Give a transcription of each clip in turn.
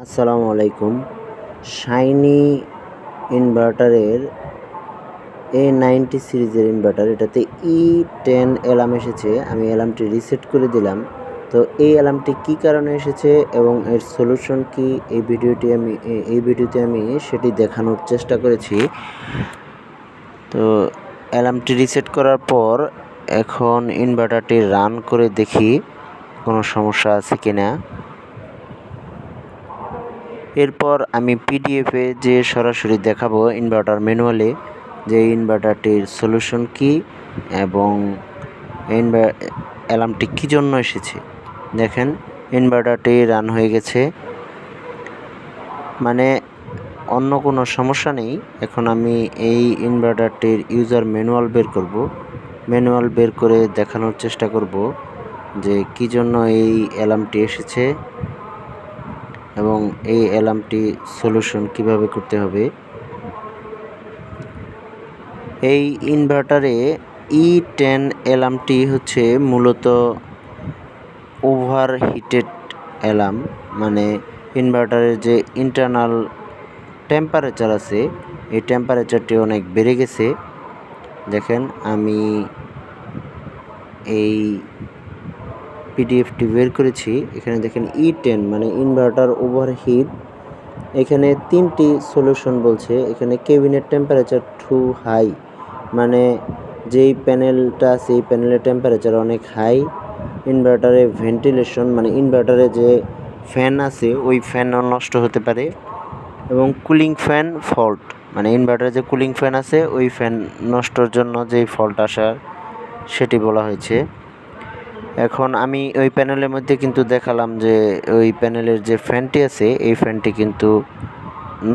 আসসালামু আলাইকুম। Shiny ইনভার্টারের A90 সিরিজের ইনভার্টার, এটাতে E10 অ্যালার্ম এসেছে। আমি অ্যালার্মটি রিসেট করে দিলাম। তো এই অ্যালার্মটি কী কারণে এসেছে এবং এর সলিউশন কি, এই ভিডিওতে আমি সেটি দেখানোর চেষ্টা করেছি। তো অ্যালার্মটি রিসেট করার পর এখন ইনভার্টারটি রান করে দেখি কোনো সমস্যা আছে কিনা। এরপর আমি পিডিএফে যে সরাসরি দেখাবো ইনভার্টার ম্যানুয়ালে যে ইনভার্টারটির সলিউশন কি এবং অ্যালার্মটি কী জন্য এসেছে। দেখেন ইনভার্টারটি রান হয়ে গেছে, মানে অন্য কোনো সমস্যা নেই। এখন আমি এই ইনভার্টারটির ইউজার ম্যানুয়াল বের করে দেখানোর চেষ্টা করব যে কী জন্য এই অ্যালার্মটি এসেছে এবং এই অ্যালার্মটি সলিউশন কিভাবে করতে হবে। এই ইনভার্টারে E10 অ্যালার্মটি হচ্ছে মূলত ওভারহিটেড অ্যালার্ম, মানে ইনভার্টারের যে ইন্টারনাল টেম্পারেচার আছে এই টেম্পারেচারটি অনেক বেড়ে গেছে। দেখেন আমি এই পিডিএফটি বের করেছি, এখানে দেখেন E10 মানে ইনভার্টার ওভারহিট। এখানে তিনটি সলিউশন বলছে। এখানে কেবিনেট টেম্পারেচার টু হাই, মানে যেই প্যানেলটা আছে এই প্যানেলের টেম্পারেচার অনেক হাই। ইনভার্টারে ভেন্টিলেশন, মানে ইনভার্টারে যে ফ্যান আছে ওই ফ্যানও নষ্ট হতে পারে। এবং কুলিং ফ্যান ফল্ট, মানে ইনভার্টারে যে কুলিং ফ্যান আছে ওই ফ্যান নষ্টর জন্য যেই ফল্ট আসার সেটি বলা হয়েছে। এখন আমি ওই প্যানেলের মধ্যে কিন্তু দেখালাম যে ওই প্যানেলের যে ফ্যানটি আছে এই ফ্যানটি কিন্তু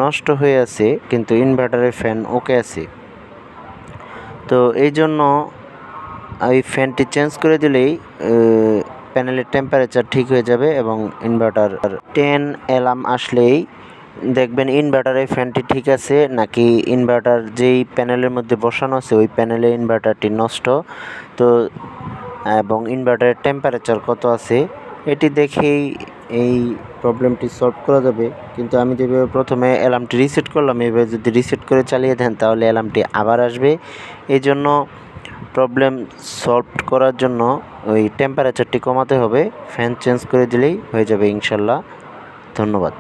নষ্ট হয়ে আছে, কিন্তু ইনভার্টারের ফ্যান ওকে আছে। তো এই জন্য ওই ফ্যানটি চেঞ্জ করে দিলেই প্যানেলের টেম্পারেচার ঠিক হয়ে যাবে এবং ইনভার্টার 10 অ্যালার্ম আসলেই দেখবেন ইনভার্টারের ফ্যানটি ঠিক আছে নাকি ইনভার্টার যেই প্যানেলের মধ্যে বসানো আছে ওই প্যানেলে ইনভার্টারটি নষ্ট। তো এবং ইনভার্টারের টেম্পারেচার কত আছে এটি দেখেই এই প্রবলেমটি সলভ করা যাবে। কিন্তু আমি যেভাবে প্রথমে অ্যালার্মটি রিসেট করলাম, এইভাবে যদি রিসেট করে চালিয়ে দেন তাহলে অ্যালার্মটি আবার আসবে। এই জন্য প্রবলেম সলভ করার জন্য ওই টেম্পারেচারটি কমাতে হবে, ফ্যান চেঞ্জ করে দিলেই হয়ে যাবে ইনশাল্লাহ। ধন্যবাদ।